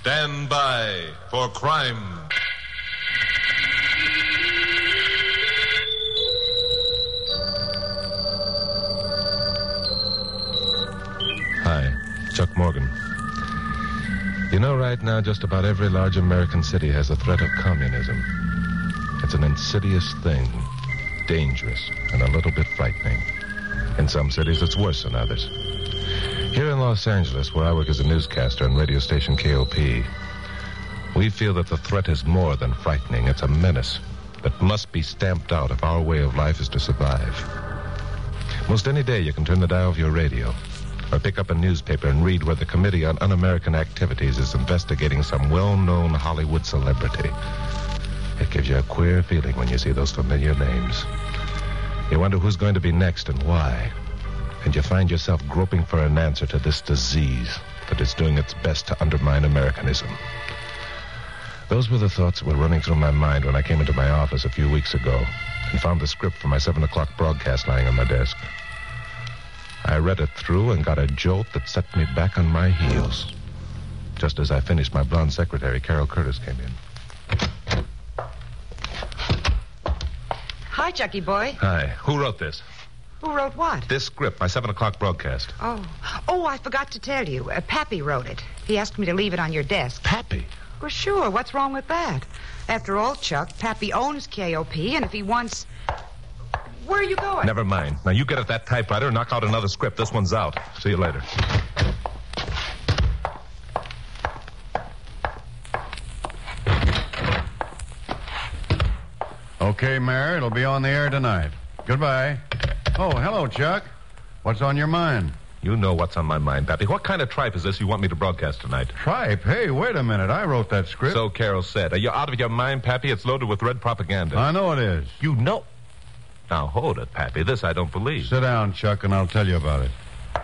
Stand by for crime. Hi, Chuck Morgan. You know, right now, just about every large American city has a threat of communism. It's an insidious thing, dangerous, and a little bit frightening. In some cities, it's worse than others. Here in Los Angeles, where I work as a newscaster on radio station KOP, we feel that the threat is more than frightening. It's a menace that must be stamped out if our way of life is to survive. Most any day, you can turn the dial of your radio or pick up a newspaper and read where the Committee on Un-American Activities is investigating some well-known Hollywood celebrity. It gives you a queer feeling when you see those familiar names. You wonder who's going to be next and why. And you find yourself groping for an answer to this disease that is doing its best to undermine Americanism. Those were the thoughts that were running through my mind when I came into my office a few weeks ago and found the script for my 7 o'clock broadcast lying on my desk. I read it through and got a jolt that set me back on my heels. Just as I finished, my blonde secretary, Carol Curtis, came in. Hi, Chucky boy. Hi. Who wrote this? Who wrote what? This script, my 7 o'clock broadcast. Oh, I forgot to tell you. Pappy wrote it. He asked me to leave it on your desk. Pappy? Well, sure. What's wrong with that? After all, Chuck, Pappy owns KOP, and if he wants... Where are you going? Never mind. Now, you get at that typewriter and knock out another script. This one's out. See you later. Okay, Mayor, it'll be on the air tonight. Goodbye. Oh, hello, Chuck. What's on your mind? You know what's on my mind, Pappy. What kind of tripe is this you want me to broadcast tonight? Tripe? Hey, wait a minute. I wrote that script. So Carol said. Are you out of your mind, Pappy? It's loaded with red propaganda. I know it is. You know? Now, hold it, Pappy. This I don't believe. Sit down, Chuck, and I'll tell you about it.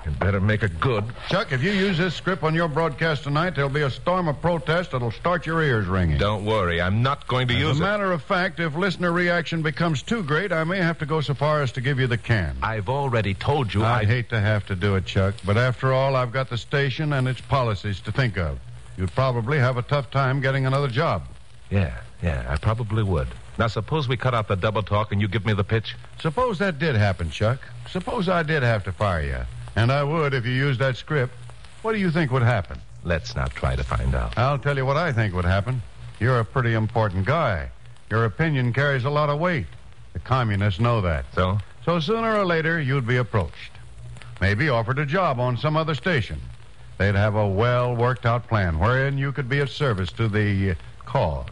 You better make it good. Chuck, if you use this script on your broadcast tonight, there'll be a storm of protest that'll start your ears ringing. Don't worry. I'm not going to use it. As a matter of fact, if listener reaction becomes too great, I may have to go so far as to give you the can. I've already told you I'd hate to have to do it, Chuck, but after all, I've got the station and its policies to think of. You'd probably have a tough time getting another job. Yeah, I probably would. Now, suppose we cut out the double talk and you give me the pitch? Suppose that did happen, Chuck. Suppose I did have to fire you. And I would if you used that script. What do you think would happen? Let's not try to find out. I'll tell you what I think would happen. You're a pretty important guy. Your opinion carries a lot of weight. The communists know that. So? So sooner or later, you'd be approached. Maybe offered a job on some other station. They'd have a well-worked-out plan wherein you could be of service to the cause.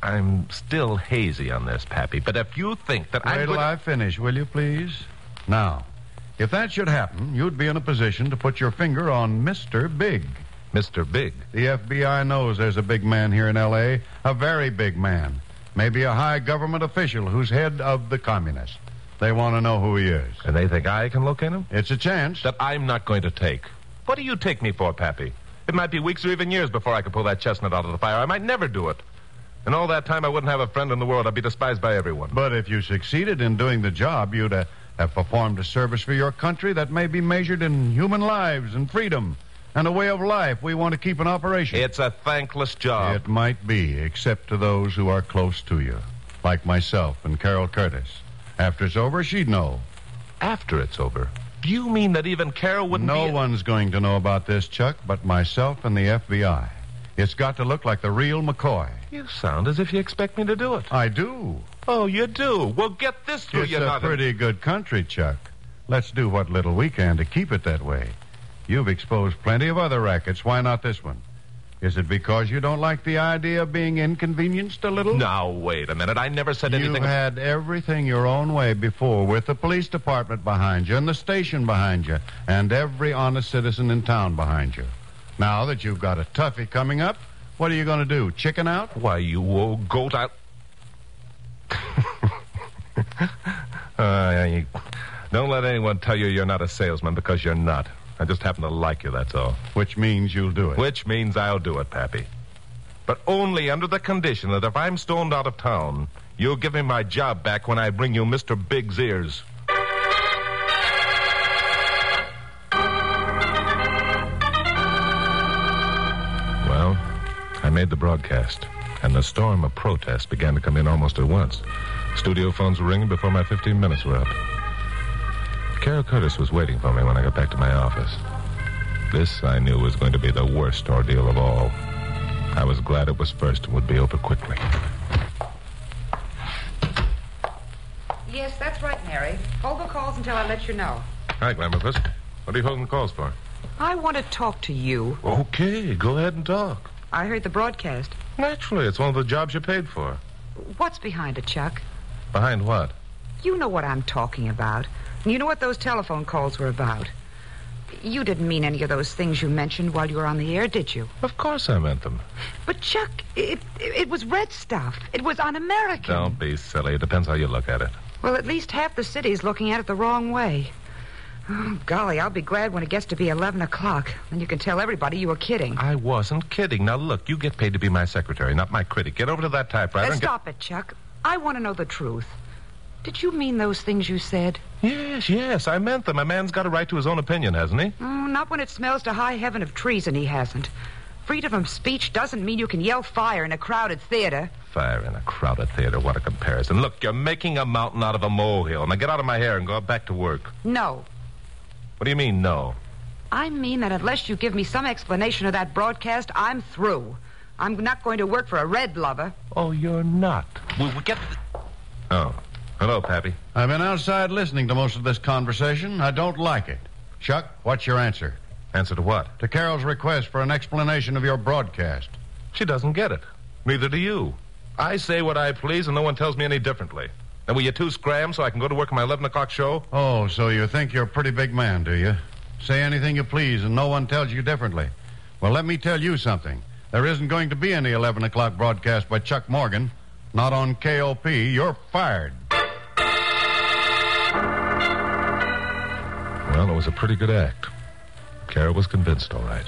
I'm still hazy on this, Pappy, but if you think that Wait till I finish, will you, please? Now, if that should happen, you'd be in a position to put your finger on Mr. Big. Mr. Big? The FBI knows there's a big man here in L.A., a very big man. Maybe a high government official who's head of the communists. They want to know who he is. And they think I can locate him? It's a chance. That I'm not going to take. What do you take me for, Pappy? It might be weeks or even years before I could pull that chestnut out of the fire. I might never do it. And all that time, I wouldn't have a friend in the world. I'd be despised by everyone. But if you succeeded in doing the job, you'd have performed a service for your country that may be measured in human lives and freedom and a way of life we want to keep in operation. It's a thankless job. It might be, except to those who are close to you, like myself and Carol Curtis. After it's over, she'd know. After it's over? Do you mean that even Carol wouldn't No one's going to know about this, Chuck, but myself and the FBI. It's got to look like the real McCoy. You sound as if you expect me to do it. I do. Oh, you do? Well, get this through your It's a pretty good country, Chuck. Let's do what little we can to keep it that way. You've exposed plenty of other rackets. Why not this one? Is it because you don't like the idea of being inconvenienced a little? Now, wait a minute. I never said anything... You've had everything your own way before, with the police department behind you and the station behind you and every honest citizen in town behind you. Now that you've got a toughie coming up, what are you going to do, chicken out? Why, you old goat, don't let anyone tell you you're not a salesman, because you're not. I just happen to like you, that's all. Which means you'll do it. Which means I'll do it, Pappy. But only under the condition that if I'm stoned out of town, you'll give me my job back when I bring you Mr. Big's ears. Well, made the broadcast, and the storm of protest began to come in almost at once. Studio phones were ringing before my 15 minutes were up. Carol Curtis was waiting for me when I got back to my office. This, I knew, was going to be the worst ordeal of all. I was glad it was first and would be over quickly. Yes, that's right, Mary. Hold the calls until I let you know. Hi, Glamourpuss. What are you holding calls for? I want to talk to you. Okay, go ahead and talk. I heard the broadcast. Naturally, it's one of the jobs you paid for. What's behind it, Chuck? Behind what? You know what I'm talking about. You know what those telephone calls were about. You didn't mean any of those things you mentioned while you were on the air, did you? Of course I meant them. But, Chuck, it was red stuff. It was un-American. Don't be silly. It depends how you look at it. Well, at least half the city's looking at it the wrong way. Oh, golly, I'll be glad when it gets to be 11 o'clock. Then you can tell everybody you were kidding. I wasn't kidding. Now, look, you get paid to be my secretary, not my critic. Get over to that typewriter and Stop it, Chuck. I want to know the truth. Did you mean those things you said? Yes, I meant them. A man's got a right to his own opinion, hasn't he? Not when it smells to high heaven of treason, he hasn't. Freedom of speech doesn't mean you can yell fire in a crowded theater. Fire in a crowded theater, what a comparison. Look, you're making a mountain out of a molehill. Now get out of my hair and go back to work. No. What do you mean, no? I mean that unless you give me some explanation of that broadcast, I'm through. I'm not going to work for a red lover. Oh, you're not. We get... Oh. Hello, Pappy. I've been outside listening to most of this conversation. I don't like it. Chuck, what's your answer? Answer to what? To Carol's request for an explanation of your broadcast. She doesn't get it. Neither do you. I say what I please, and no one tells me any differently. Now, will you two scram so I can go to work on my 11 o'clock show? Oh, so you think you're a pretty big man, do you? Say anything you please, and no one tells you differently. Well, let me tell you something. There isn't going to be any 11 o'clock broadcast by Chuck Morgan. Not on KOP. You're fired. Well, it was a pretty good act. Carol was convinced, all right.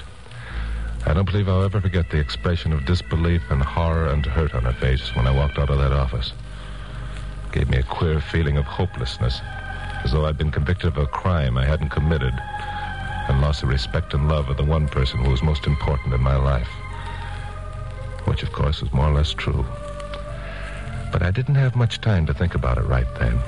I don't believe I'll ever forget the expression of disbelief and horror and hurt on her face when I walked out of that office. It gave me a queer feeling of hopelessness, as though I'd been convicted of a crime I hadn't committed and lost the respect and love of the one person who was most important in my life. Which, of course, was more or less true. But I didn't have much time to think about it right then.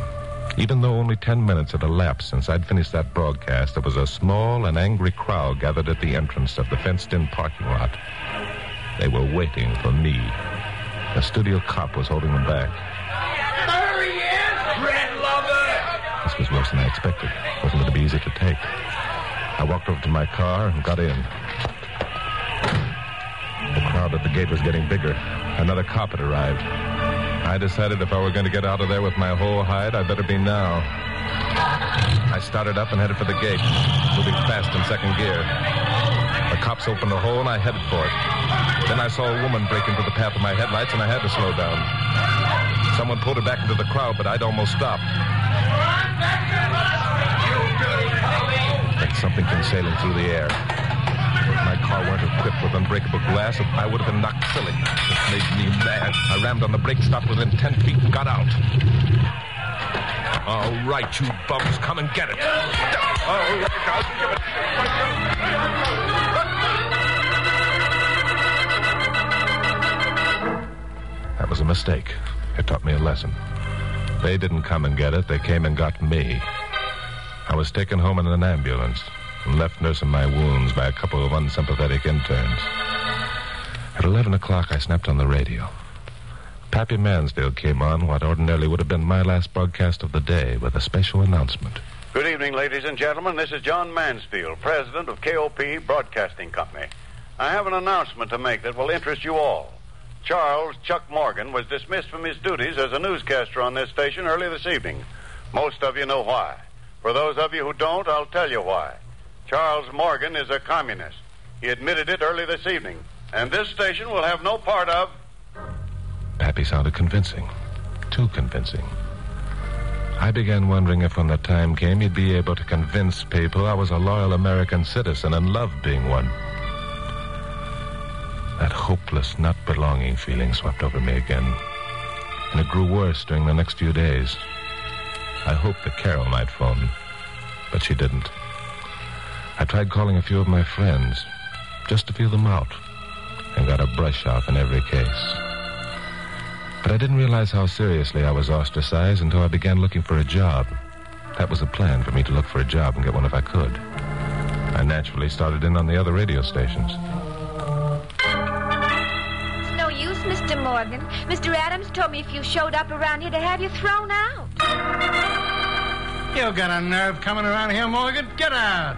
Even though only 10 minutes had elapsed since I'd finished that broadcast, there was a small and angry crowd gathered at the entrance of the fenced-in parking lot. They were waiting for me. A studio cop was holding them back. There he is, Red Lover! This was worse than I expected. It wasn't going to be easy to take. I walked over to my car and got in. The crowd at the gate was getting bigger. Another cop had arrived. I decided if I were going to get out of there with my whole hide, I'd better be now. I started up and headed for the gate, moving fast in second gear. The cops opened a hole and I headed for it. Then I saw a woman break into the path of my headlights and I had to slow down. Someone pulled her back into the crowd, but I'd almost stopped. Then something came sailing through the air. If my car weren't equipped with unbreakable glass, I would have been knocked silly. It made me mad. I rammed on the brake, stopped within 10 feet, and got out. All right, you bums, come and get it. All right, I'll give it. That was a mistake. It taught me a lesson. They didn't come and get it. They came and got me. I was taken home in an ambulance and left nursing my wounds by a couple of unsympathetic interns. At 11 o'clock, I snapped on the radio. Pappy Mansfield came on what ordinarily would have been my last broadcast of the day with a special announcement. Good evening, ladies and gentlemen. This is John Mansfield, president of KOP Broadcasting Company. I have an announcement to make that will interest you all. Charles Chuck Morgan was dismissed from his duties as a newscaster on this station early this evening. Most of you know why. For those of you who don't, I'll tell you why. Charles Morgan is a communist. He admitted it early this evening. And this station will have no part of... Pappy sounded convincing. Too convincing. I began wondering if when the time came he'd be able to convince people I was a loyal American citizen and loved being one. That hopeless, not belonging feeling swept over me again. And it grew worse during the next few days. I hoped that Carol might phone, but she didn't. I tried calling a few of my friends, just to feel them out. and got a brush off in every case. But I didn't realize how seriously I was ostracized until I began looking for a job. That was the plan, for me to look for a job and get one if I could. I naturally started in on the other radio stations. It's no use, Mr. Morgan. Mr. Adams told me if you showed up around here to have you thrown out. You got a nerve coming around here, Morgan? Get out!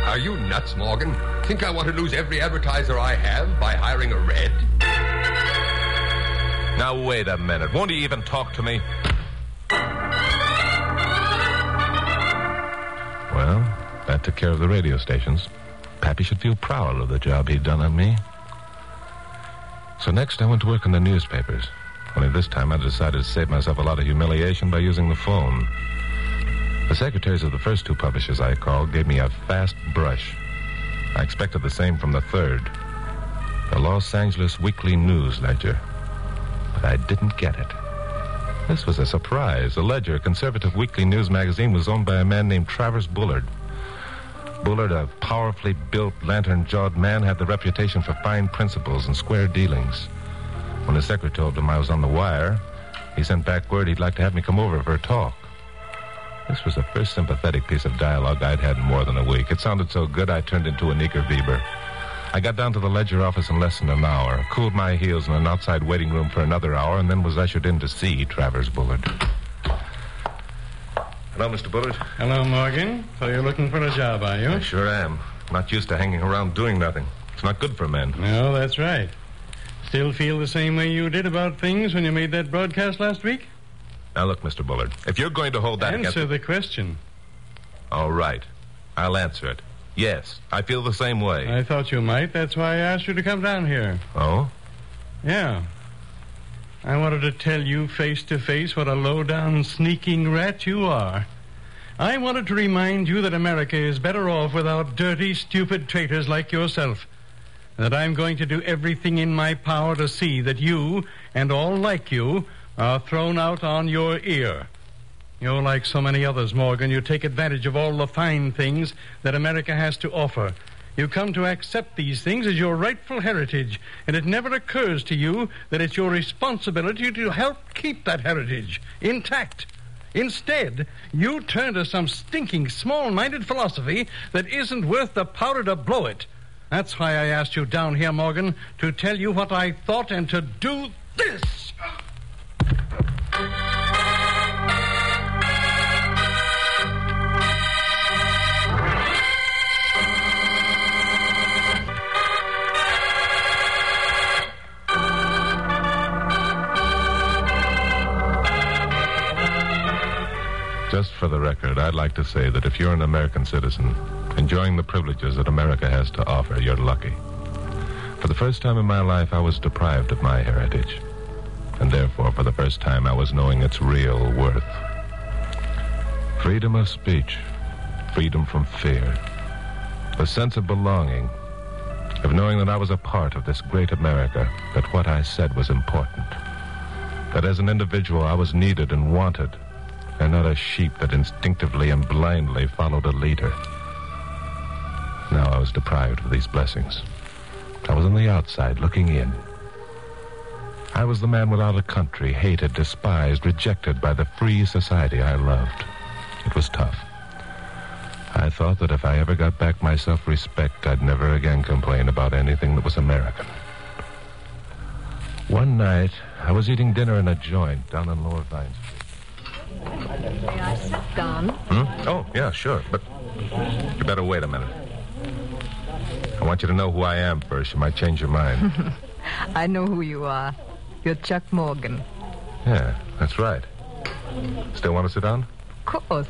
Are you nuts, Morgan? Think I want to lose every advertiser I have by hiring a red? Now, wait a minute. Won't he even talk to me? Well, that took care of the radio stations. Pappy should feel proud of the job he'd done on me. So next, I went to work in the newspapers. Only this time, I decided to save myself a lot of humiliation by using the phone. The secretaries of the first two publishers I called gave me a fast brush. I expected the same from the third, the Los Angeles Weekly News Ledger. But I didn't get it. This was a surprise. The Ledger, a conservative weekly news magazine, was owned by a man named Travers Bullard. Bullard, a powerfully built, lantern-jawed man, had the reputation for fine principles and square dealings. When the secretary told him I was on the wire, he sent back word he'd like to have me come over for a talk. This was the first sympathetic piece of dialogue I'd had in more than a week. It sounded so good, I turned into an eager Weber. I got down to the Ledger office in less than an hour, cooled my heels in an outside waiting room for another hour, and then was ushered in to see Travers Bullard. Hello, Mr. Bullard. Hello, Morgan. So you're looking for a job, are you? I sure am. Not used to hanging around doing nothing. It's not good for men. No, that's right. Still feel the same way you did about things when you made that broadcast last week? Now, look, Mr. Bullard, if you're going to hold that Answer the question. All right. I'll answer it. Yes, I feel the same way. I thought you might. That's why I asked you to come down here. Oh? Yeah. I wanted to tell you face to face what a low-down, sneaking rat you are. I wanted to remind you that America is better off without dirty, stupid traitors like yourself. And that I'm going to do everything in my power to see that you, and all like you, are thrown out on your ear. You're like so many others, Morgan. You take advantage of all the fine things that America has to offer. You come to accept these things as your rightful heritage, and it never occurs to you that it's your responsibility to help keep that heritage intact. Instead, you turn to some stinking, small-minded philosophy that isn't worth the powder to blow it. That's why I asked you down here, Morgan, to tell you what I thought and to do this. Just for the record, I'd like to say that if you're an American citizen, enjoying the privileges that America has to offer, you're lucky. For the first time in my life, I was deprived of my heritage. And therefore, for the first time, I was knowing its real worth. Freedom of speech, freedom from fear, a sense of belonging, of knowing that I was a part of this great America, that what I said was important, that as an individual I was needed and wanted, and not a sheep that instinctively and blindly followed a leader. Now I was deprived of these blessings. I was on the outside, looking in. I was the man without a country, hated, despised, rejected by the free society I loved. It was tough. I thought that if I ever got back my self-respect, I'd never again complain about anything that was American. One night, I was eating dinner in a joint down on Lower Vine Street. May I sit down? Oh, yeah, sure, but you better wait a minute. I want you to know who I am first. You might change your mind. I know who you are. You're Chuck Morgan. Yeah, that's right. Still want to sit down? Of course.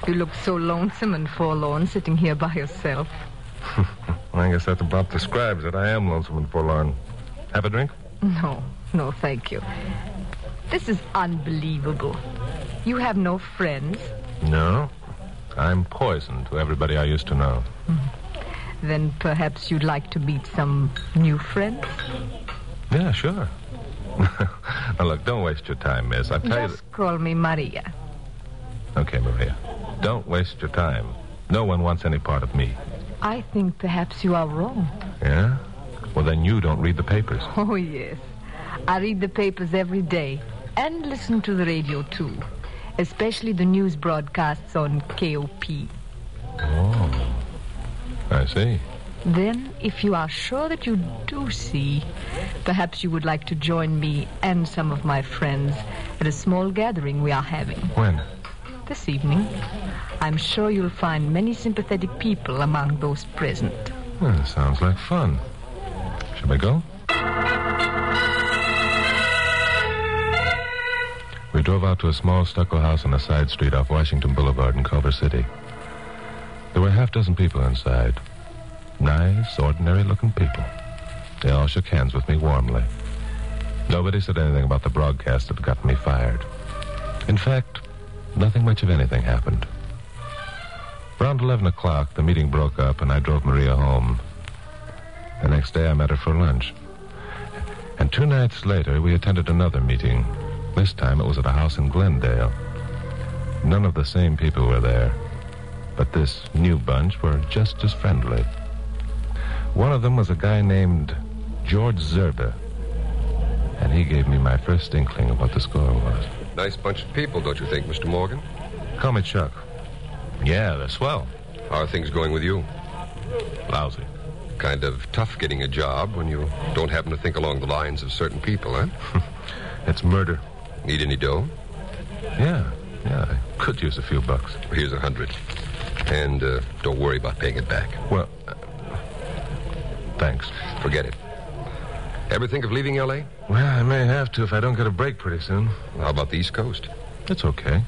You look so lonesome and forlorn sitting here by yourself. I guess that about describes it. I am lonesome and forlorn. Have a drink? No, thank you. This is unbelievable. You have no friends? No. I'm poison to everybody I used to know. Then perhaps you'd like to meet some new friends? Yeah, sure. Now, look, don't waste your time, miss. I tell you... Just call me Maria. Okay, Maria. Don't waste your time. No one wants any part of me. I think perhaps you are wrong. Yeah? Well, then you don't read the papers. Oh, yes. I read the papers every day and listen to the radio, too. Especially the news broadcasts on KOP. Oh, I see. Then, if you are sure that you do see, perhaps you would like to join me and some of my friends at a small gathering we are having. When? This evening. I'm sure you'll find many sympathetic people among those present. Well, sounds like fun. Shall we go? We drove out to a small stucco house on a side street off Washington Boulevard in Culver City. There were a half-dozen people inside. Nice, ordinary-looking people. They all shook hands with me warmly. Nobody said anything about the broadcast that got me fired. In fact, nothing much of anything happened. Around 11 o'clock, the meeting broke up, and I drove Maria home. The next day, I met her for lunch. And 2 nights later, we attended another meeting. This time, it was at a house in Glendale. None of the same people were there, but this new bunch were just as friendly. One of them was a guy named George Zerba, and he gave me my first inkling of what the score was. Nice bunch of people, don't you think, Mr. Morgan? Call me Chuck. Yeah, they're swell. How are things going with you? Lousy. Kind of tough getting a job when you don't happen to think along the lines of certain people, huh? It's murder. Need any dough? Yeah, I could use a few bucks. Here's 100. And don't worry about paying it back. Well, thanks. Forget it. Ever think of leaving L.A.? Well, I may have to if I don't get a break pretty soon. How about the East Coast? It's okay.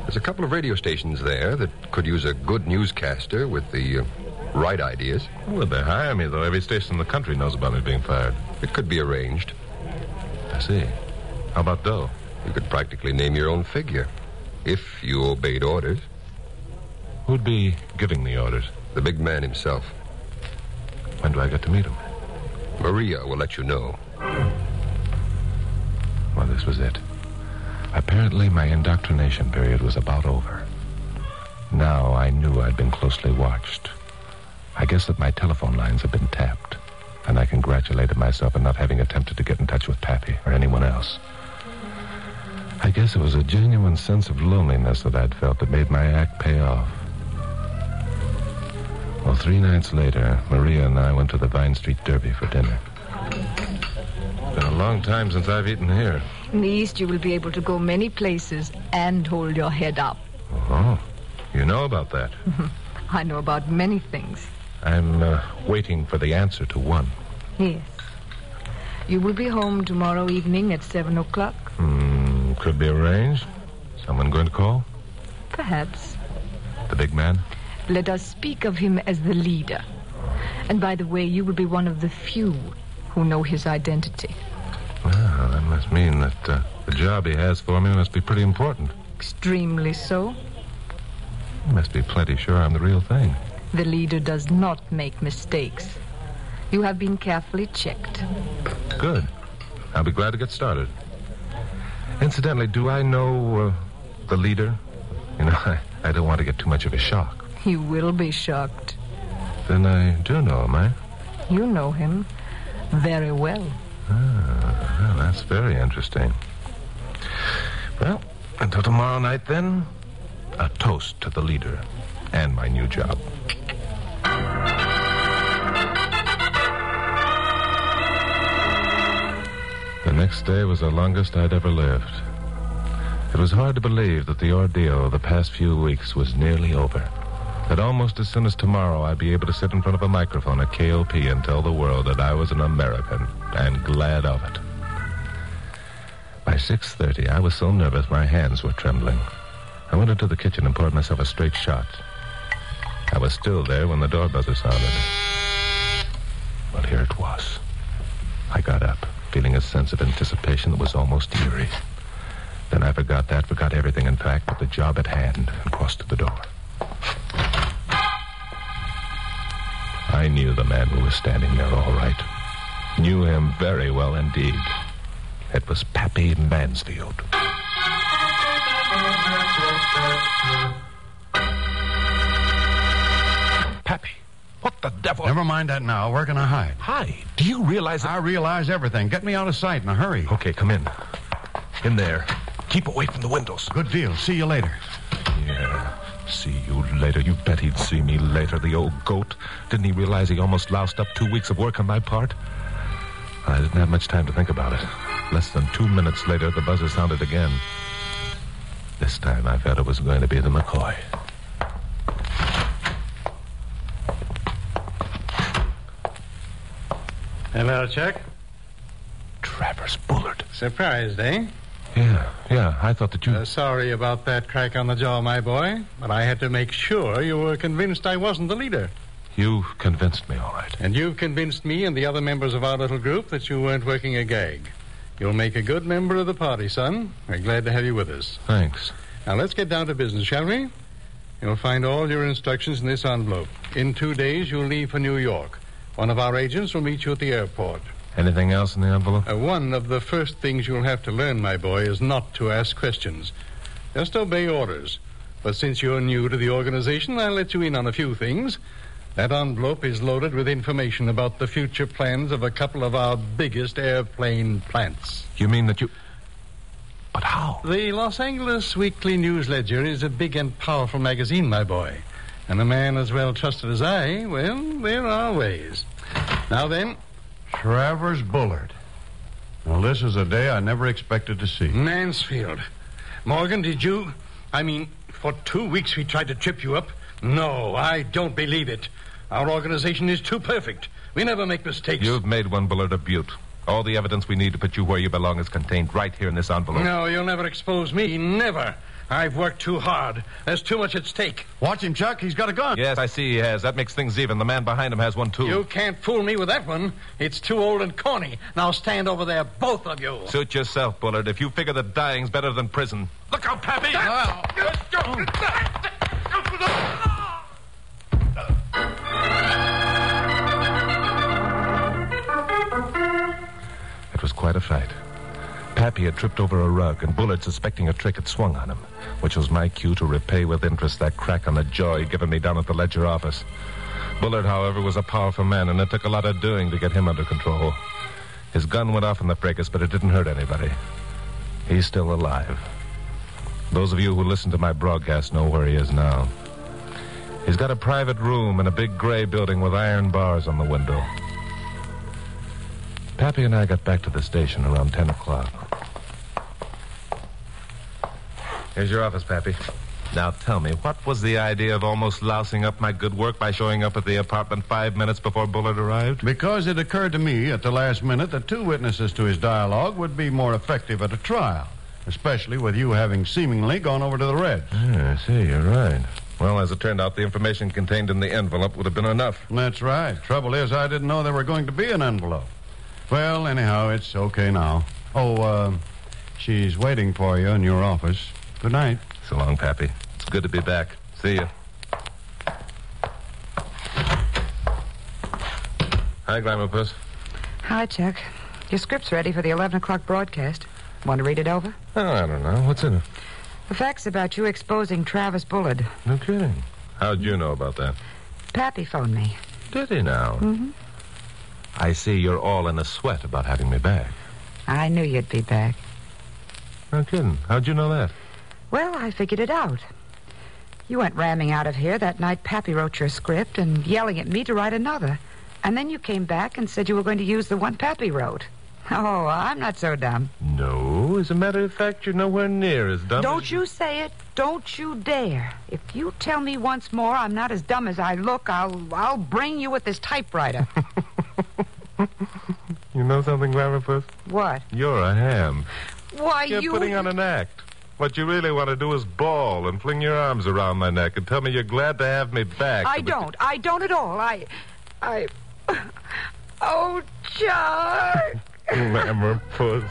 There's a couple of radio stations there that could use a good newscaster with the right ideas. Would they hire me, though? Every station in the country knows about me being fired. It could be arranged. I see. How about dough? You could practically name your own figure, if you obeyed orders. Who'd be giving the orders? The big man himself. When do I get to meet him? Maria will let you know. Well, this was it. Apparently, my indoctrination period was about over. Now I knew I'd been closely watched. I guess that my telephone lines had been tapped, and I congratulated myself on not having attempted to get in touch with Pappy or anyone else. I guess it was a genuine sense of loneliness that I'd felt that made my act pay off. Well, 3 nights later, Maria and I went to the Vine Street Derby for dinner. It's been a long time since I've eaten here. In the East, you will be able to go many places and hold your head up. Oh, you know about that. I know about many things. I'm waiting for the answer to one. Yes. You will be home tomorrow evening at 7 o'clock? Could be arranged. Someone going to call? Perhaps. The big man? Let us speak of him as the leader. And by the way, you will be one of the few who know his identity. Well, that must mean that the job he has for me must be pretty important. Extremely so. He must be plenty sure I'm the real thing. The leader does not make mistakes. You have been carefully checked. Good. I'll be glad to get started. Incidentally, do I know the leader? You know, I don't want to get too much of a shock. You will be shocked. Then I do know him, eh? You know him very well. Well, that's very interesting. Well, until tomorrow night, then, a toast to the leader and my new job. The next day was the longest I'd ever lived. It was hard to believe that the ordeal of the past few weeks was nearly over. That almost as soon as tomorrow I'd be able to sit in front of a microphone at KOP and tell the world that I was an American, and glad of it. By 6:30, I was so nervous my hands were trembling. I went into the kitchen and poured myself a straight shot. I was still there when the door buzzer sounded. Well, here it was. I got up, feeling a sense of anticipation that was almost eerie. Then I forgot everything, in fact, but the job at hand, and crossed to the door. I knew the man who was standing there all right. Knew him very well indeed. It was Pappy Mansfield. Pappy, what the devil? Never mind that now. Where can I hide? Hide? Do you realize that... I realize everything. Get me out of sight in a hurry. Okay, come in. In there. Keep away from the windows. Good deal. See you later. Yeah. See you later. You bet he'd see me later, the old goat. Didn't he realize he almost loused up 2 weeks of work on my part? I didn't have much time to think about it. Less than 2 minutes later, the buzzer sounded again. This time I felt it was going to be the McCoy. Hello, Chuck. Travers Bullard. Surprised, eh? Yeah. I thought that you... Sorry about that crack on the jaw, my boy. But I had to make sure you were convinced I wasn't the leader. You convinced me, all right. And you've convinced me and the other members of our little group that you weren't working a gag. You'll make a good member of the party, son. We're glad to have you with us. Thanks. Now, let's get down to business, shall we? You'll find all your instructions in this envelope. In 2 days, you'll leave for New York. One of our agents will meet you at the airport. Anything else in the envelope? One of the first things you'll have to learn, my boy, is not to ask questions. Just obey orders. But since you're new to the organization, I'll let you in on a few things. That envelope is loaded with information about the future plans of a couple of our biggest airplane plants. You mean that you... But how? The Los Angeles Weekly News Ledger is a big and powerful magazine, my boy. And a man as well trusted as I, well, there are ways. Now then... Travers Bullard. Well, this is a day I never expected to see. Mansfield. Morgan, did you... for 2 weeks we tried to trip you up. No, I don't believe it. Our organization is too perfect. We never make mistakes. You've made one, Bullard, a beaut. All the evidence we need to put you where you belong is contained right here in this envelope. No, you'll never expose me. Never. I've worked too hard. There's too much at stake. Watch him, Chuck. He's got a gun. Yes, I see he has. That makes things even. The man behind him has one, too. You can't fool me with that one. It's too old and corny. Now stand over there, both of you. Suit yourself, Bullard. If you figure that dying's better than prison. Look out, Pappy! It was quite a fight. Pappy had tripped over a rug, and Bullard, suspecting a trick, had swung on him, which was my cue to repay with interest that crack on the jaw he'd given me down at the Ledger office. Bullard, however, was a powerful man, and it took a lot of doing to get him under control. His gun went off in the fracas, but it didn't hurt anybody. He's still alive. Those of you who listen to my broadcast know where he is now. He's got a private room in a big gray building with iron bars on the window. Pappy and I got back to the station around 10 o'clock. Here's your office, Pappy. Now tell me, what was the idea of almost lousing up my good work by showing up at the apartment 5 minutes before Bullard arrived? Because it occurred to me at the last minute that 2 witnesses to his dialogue would be more effective at a trial, especially with you having seemingly gone over to the Reds. Yeah, I see, you're right. Well, as it turned out, the information contained in the envelope would have been enough. That's right. Trouble is, I didn't know there were going to be an envelope. Well, anyhow, it's okay now. She's waiting for you in your office. Good night. So long, Pappy. It's good to be back. See you. Hi, Glamour Puss. Hi, Chuck. Your script's ready for the 11 o'clock broadcast. Want to read it over? Oh, I don't know. What's in it? The facts about you exposing Travis Bullard. No kidding. How'd you know about that? Pappy phoned me. Did he now? Mm-hmm. I see you're all in a sweat about having me back. I knew you'd be back. No kidding. How'd you know that? Well, I figured it out. You went ramming out of here that night Pappy wrote your script and yelling at me to write another. And then you came back and said you were going to use the one Pappy wrote. Oh, I'm not so dumb. No, as a matter of fact, you're nowhere near as dumb Don't as... you say it. Don't you dare. If you tell me once more I'm not as dumb as I look, I'll bring you with this typewriter. You know something, Glamour Puss? What? You're a ham. Why, You're putting on an act. What you really want to do is bawl and fling your arms around my neck and tell me you're glad to have me back. I don't at all. Oh, Chuck. Glamour Puss.